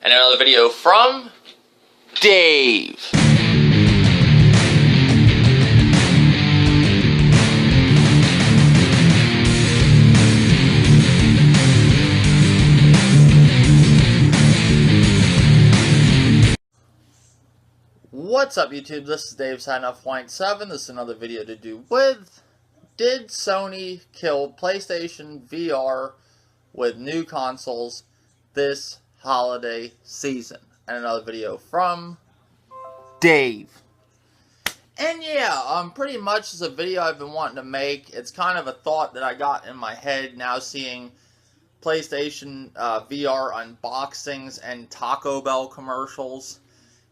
And another video from Dave. What's up, YouTube? This is Dave signing off 0.7. This is another video to do with, did Sony kill PlayStation VR with new consoles this holiday season? And another video from Dave. And yeah, pretty much is a video I've been wanting to make. It's kind of a thought that I got in my head now seeing PlayStation VR unboxings and Taco Bell commercials.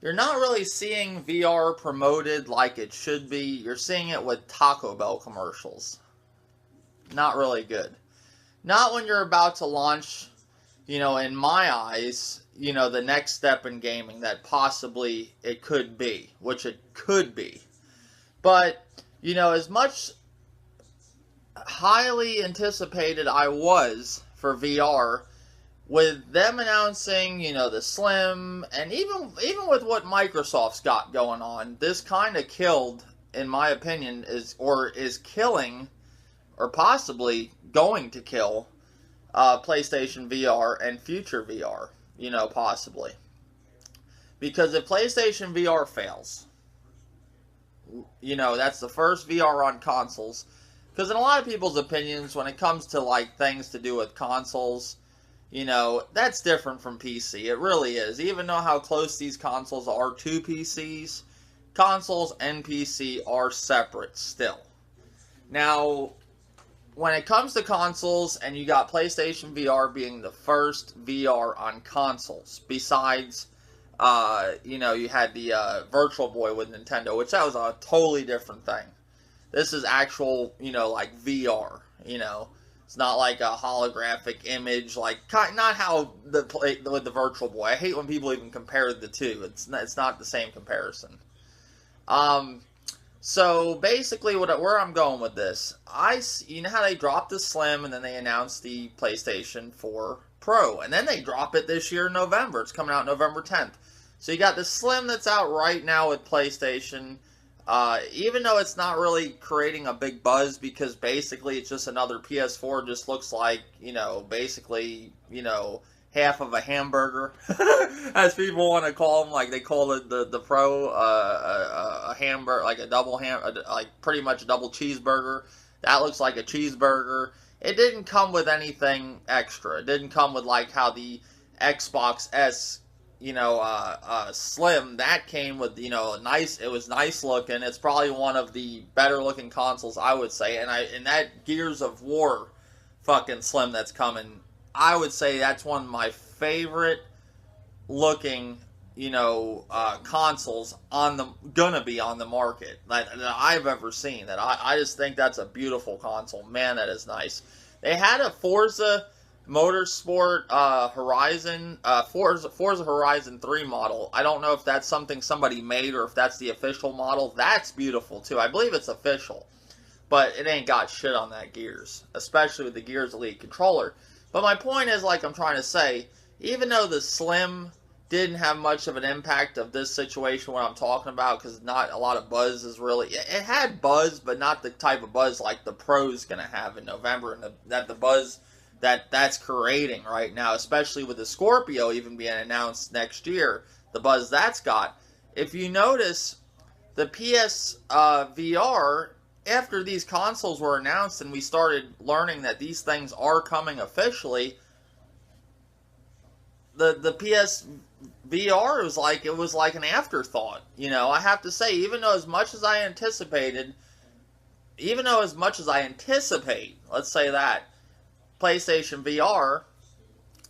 You're not really seeing VR promoted like it should be. You're seeing it with Taco Bell commercials. Not really good. Not when you're about to launch, in my eyes, the next step in gaming that possibly it could be. Which it could be. But, as much highly anticipated I was for VR, with them announcing, the Slim, and even with what Microsoft's got going on, this kind of killed, in my opinion, is killing, or possibly going to kill, PlayStation VR and future VR, possibly. Because if PlayStation VR fails, that's the first VR on consoles. Because in a lot of people's opinions, when it comes to, things to do with consoles, that's different from PC. It really is. Even though how close these consoles are to PCs, consoles and PC are separate still. Now, when it comes to consoles, and you got PlayStation VR being the first VR on consoles, besides, you had the Virtual Boy with Nintendo, which that was a totally different thing. This is actual, VR, It's not like a holographic image, not how with the Virtual Boy. I hate when people even compare the two. It's not the same comparison. So basically, where I'm going with this, you know how they dropped the Slim and then they announced the PlayStation 4 Pro, and then they drop it this year in November. It's coming out November 10th. So you got the Slim that's out right now with PlayStation. Even though it's not really creating a big buzz because basically it's just another PS4, just looks like, basically, half of a hamburger, as people want to call them, they call it the Pro, a hamburger, a double pretty much a double cheeseburger. That looks like a cheeseburger. It didn't come with anything extra. It didn't come with how the Xbox S Slim, that came with, it was nice looking. It's probably one of the better looking consoles, I would say. And that Gears of War fucking Slim that's coming, I would say that's one of my favorite looking, consoles gonna be on the market that I've ever seen. That I just think that's a beautiful console. Man, that is nice. They had a Forza Motorsport Forza Horizon 3 model. I don't know if that's something somebody made or if that's the official model. That's beautiful too. I believe it's official, but it ain't got shit on that Gears, especially with the Gears Elite controller. But my point is, I'm trying to say, even though the Slim didn't have much of an impact of this situation, what I'm talking about, because not a lot of buzz is really, it had buzz, but not the type of buzz like the Pro's gonna have in November, and the buzz that's creating right now, especially with the Scorpio even being announced next year, the buzz that's got. If you notice, the PSVR, after these consoles were announced and we started learning that these things are coming officially, the PSVR was like an afterthought. I have to say, even though as much as I anticipate, let's say that, PlayStation VR,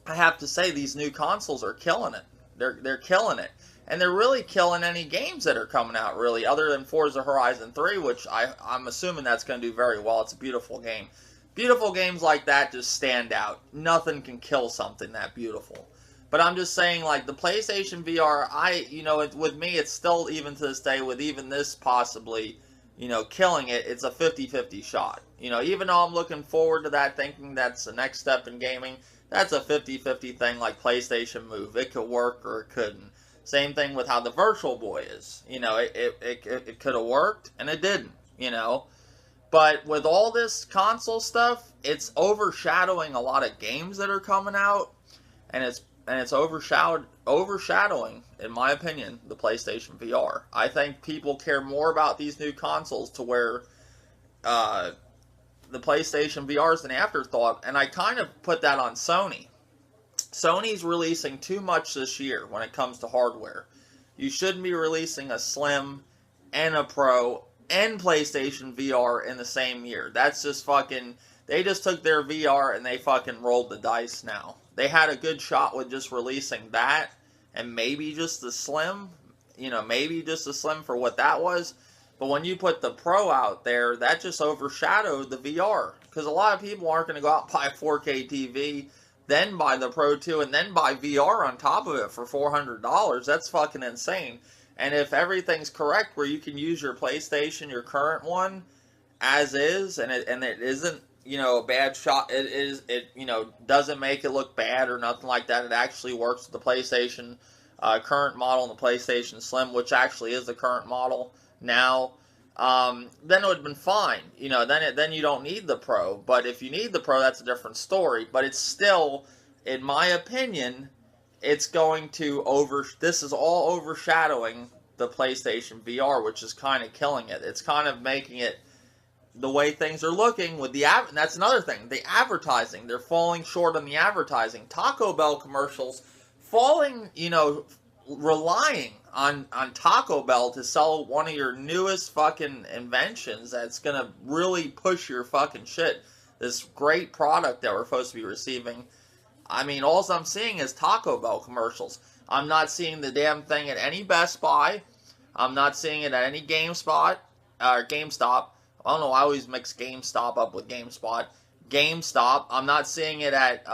I have to say these new consoles are killing it. They're killing it. And they're really killing any games that are coming out, really, other than Forza Horizon 3, which I'm assuming that's going to do very well. It's a beautiful game. Beautiful games like that just stand out. Nothing can kill something that beautiful. But I'm just saying, the PlayStation VR, with me, it's still, even to this day, with even this possibly, killing it, it's a 50-50 shot. Even though I'm looking forward to that, thinking that's the next step in gaming, that's a 50-50 thing, like PlayStation Move. It could work or it couldn't. Same thing with how the Virtual Boy is. You know, it could have worked and it didn't, you know. But with all this console stuff, it's overshadowing a lot of games that are coming out, and it's overshadowing, in my opinion, the PlayStation VR. I think people care more about these new consoles to where the PlayStation VR is an afterthought, and I kind of put that on Sony. Sony's releasing too much this year when it comes to hardware. You shouldn't be releasing a Slim and a Pro and PlayStation VR in the same year. That's just fucking... They just took their VR and they fucking rolled the dice now. They had a good shot with just releasing that and maybe just the Slim. You know, maybe just the Slim for what that was. But when you put the Pro out there, that just overshadowed the VR. Because a lot of people aren't going to go out and buy a 4K TV, then buy the Pro 2, and then buy VR on top of it for $400. That's fucking insane. And if everything's correct, where you can use your PlayStation, your current one, as is, and it isn't, you know, a bad shot, it you know, doesn't make it look bad or nothing like that. It actually works with the PlayStation current model and the PlayStation Slim, which actually is the current model now. Then it would have been fine. You know, then you don't need the Pro. But if you need the Pro, that's a different story. But it's still, in my opinion, it's going to this is all overshadowing the PlayStation VR, which is kind of killing it. It's kind of making it the way things are looking with the and that's another thing. The advertising, they're falling short on the advertising. Taco Bell commercials falling, you know, relying on Taco Bell to sell one of your newest fucking inventions that's gonna really push your fucking shit. This great product that we're supposed to be receiving. I mean, all I'm seeing is Taco Bell commercials. I'm not seeing the damn thing at any Best Buy. I'm not seeing it at any GameSpot or GameStop. I don't know. I always mix GameStop up with GameSpot. GameStop. I'm not seeing it at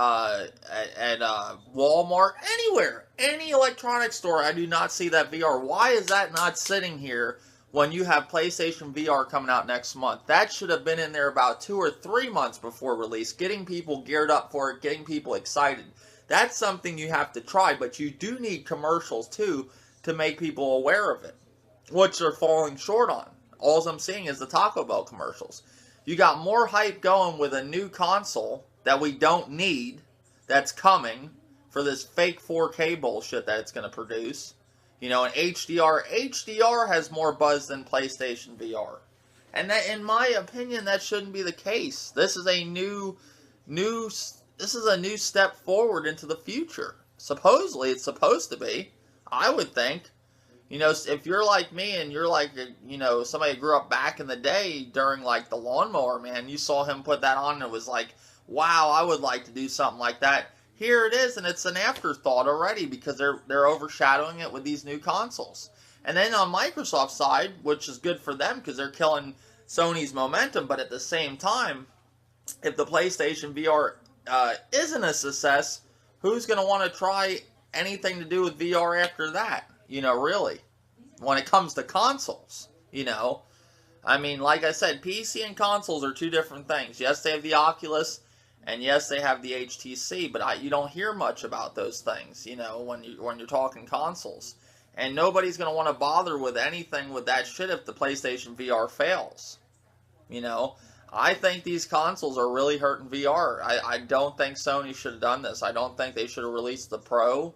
Walmart. Anywhere, any electronics store. I do not see that VR. Why is that not sitting here when you have PlayStation VR coming out next month? That should have been in there about 2 or 3 months before release, getting people geared up for it, getting people excited. That's something you have to try, but you do need commercials too to make people aware of it, which they're falling short on. All I'm seeing is the Taco Bell commercials. You got more hype going with a new console that we don't need, that's coming, for this fake 4K bullshit that it's going to produce. You know, and HDR has more buzz than PlayStation VR. And that, in my opinion, that shouldn't be the case. This is a new step forward into the future. Supposedly, it's supposed to be. I would think. You know, if you're like me and you're like, you know, somebody who grew up back in the day during, like, the Lawnmower Man, you saw him put that on and it was like, wow, I would like to do something like that. Here it is, and it's an afterthought already because they're overshadowing it with these new consoles. And then on Microsoft's side, which is good for them because they're killing Sony's momentum, but at the same time, if the PlayStation VR isn't a success, who's going to want to try anything to do with VR after that? You know, really, when it comes to consoles, you know. I mean, like I said, PC and consoles are two different things. Yes, they have the Oculus, and yes, they have the HTC, but you don't hear much about those things, you know, when you're talking consoles. And nobody's going to want to bother with anything with that shit if the PlayStation VR fails. You know, I think these consoles are really hurting VR. I don't think Sony should have done this. I don't think they should have released the Pro.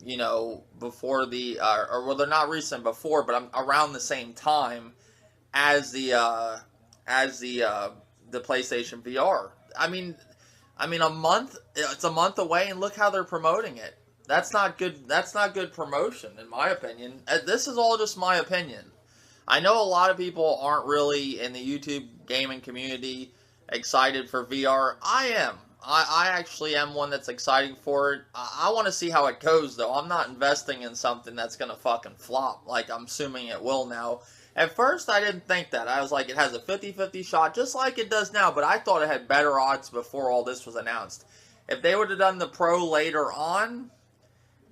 You know, before the, or well, they're not recent before, but around the same time as the PlayStation VR. I mean, it's a month away, and look how they're promoting it. That's not good. That's not good promotion, in my opinion. This is all just my opinion. I know a lot of people aren't really in the YouTube gaming community excited for VR. I am. I actually am one that's excited for it. I want to see how it goes, though. I'm not investing in something that's going to fucking flop, like I'm assuming it will now. At first, I didn't think that. I was like, it has a 50-50 shot, just like it does now, but I thought it had better odds before all this was announced. If they would have done the Pro later on,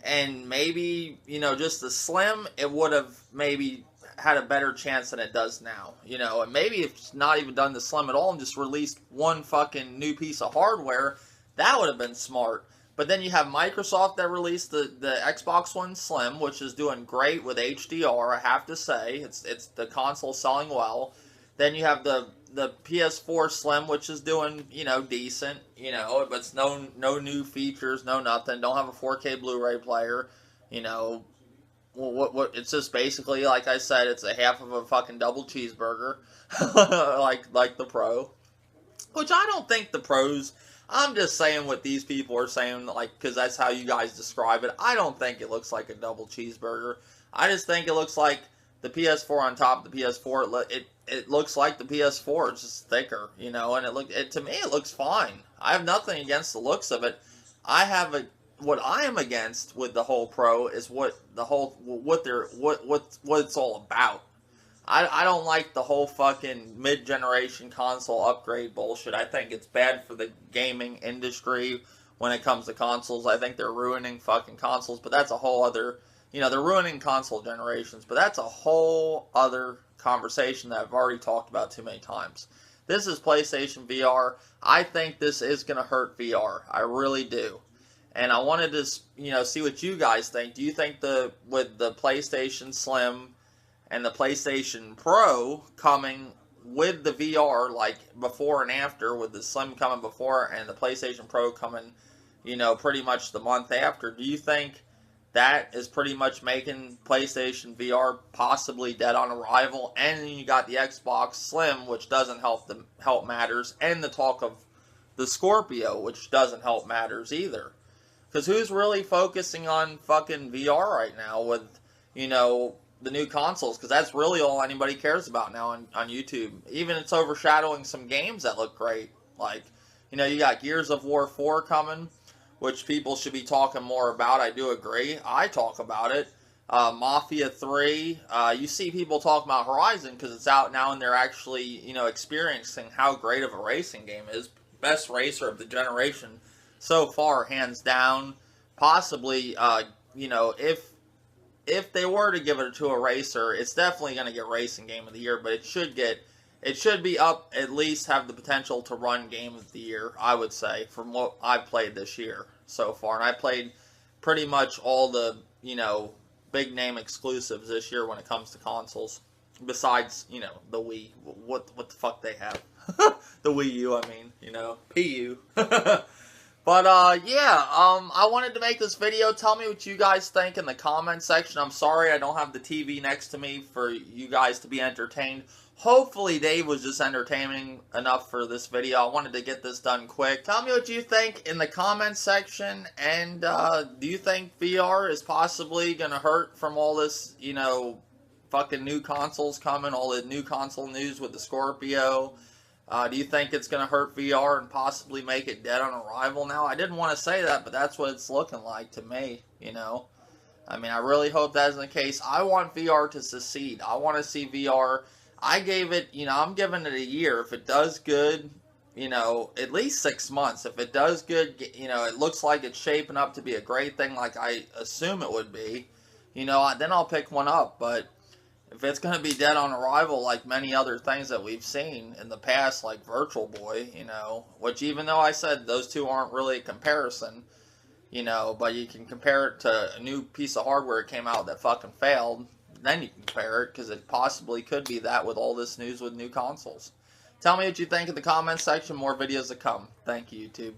and maybe, you know, just the Slim, it would have maybe had a better chance than it does now, you know, and maybe if it's not even done the Slim at all and just released one fucking new piece of hardware, That would have been smart. But then you have Microsoft that released the Xbox One Slim, which is doing great with HDR, I have to say. It's the console selling well. Then you have the PS4 Slim, which is doing, decent, but it's no new features, no nothing. Don't have a 4K Blu-ray player, what it's just basically, like I said, it's a half of a fucking double cheeseburger, like the Pro. Which I don't think the Pros, I'm just saying what these people are saying, because that's how you guys describe it. I don't think it looks like a double cheeseburger. I just think it looks like the PS4 on top of the PS4. It looks like the PS4. It's just thicker, and to me it looks fine. I have nothing against the looks of it. What I am against with the whole Pro is what it's all about. I don't like the whole fucking mid-generation console upgrade bullshit. I think it's bad for the gaming industry when it comes to consoles. I think they're ruining fucking consoles, but that's a whole other, they're ruining console generations, but that's a whole other conversation that I've already talked about too many times. This is PlayStation VR. I think this is going to hurt VR. I really do. And I wanted to, see what you guys think. Do you think with the PlayStation Slim and the PlayStation Pro coming with the VR, like before and after, with the Slim coming before and the PlayStation Pro coming, pretty much the month after, do you think that is pretty much making PlayStation VR possibly dead on arrival? And then you got the Xbox Slim, which doesn't help matters, and the talk of the Scorpio, which doesn't help matters either. Because who's really focusing on fucking VR right now with, the new consoles? Because that's really all anybody cares about now on YouTube. Even it's overshadowing some games that look great. Like, you got Gears of War 4 coming, which people should be talking more about. I do agree. I talk about it. Mafia 3. You see people talking about Horizon because it's out now and they're actually, experiencing how great of a racing game is. Best racer of the generation so far, hands down. Possibly, if they were to give it to a racer, it's definitely going to get Racing Game of the Year, but it should be up, at least have the potential to run Game of the Year, I would say, from what I've played this year so far. And I played pretty much all the, big name exclusives this year when it comes to consoles. Besides, the Wii. What the fuck they have. The Wii U, I mean, PU. But, I wanted to make this video. Tell me what you guys think in the comment section. I'm sorry I don't have the TV next to me for you guys to be entertained. Hopefully Dave was just entertaining enough for this video. I wanted to get this done quick. Tell me what you think in the comment section. And, do you think VR is possibly going to hurt from all this, fucking new consoles coming? All the new console news with the Scorpio? Do you think it's going to hurt VR and possibly make it dead on arrival now? I didn't want to say that, but that's what it's looking like to me, I mean, I really hope that isn't the case. I want VR to succeed. I want to see VR. I gave it, I'm giving it a year. If it does good, at least 6 months. If it does good, it looks like it's shaping up to be a great thing like I assume it would be, then I'll pick one up. But if it's going to be dead on arrival like many other things that we've seen in the past, like Virtual Boy, which even though I said those two aren't really a comparison, but you can compare it to a new piece of hardware that came out that fucking failed, then you can compare it, because it possibly could be that with all this news with new consoles. Tell me what you think in the comments section. More videos to come. Thank you, YouTube.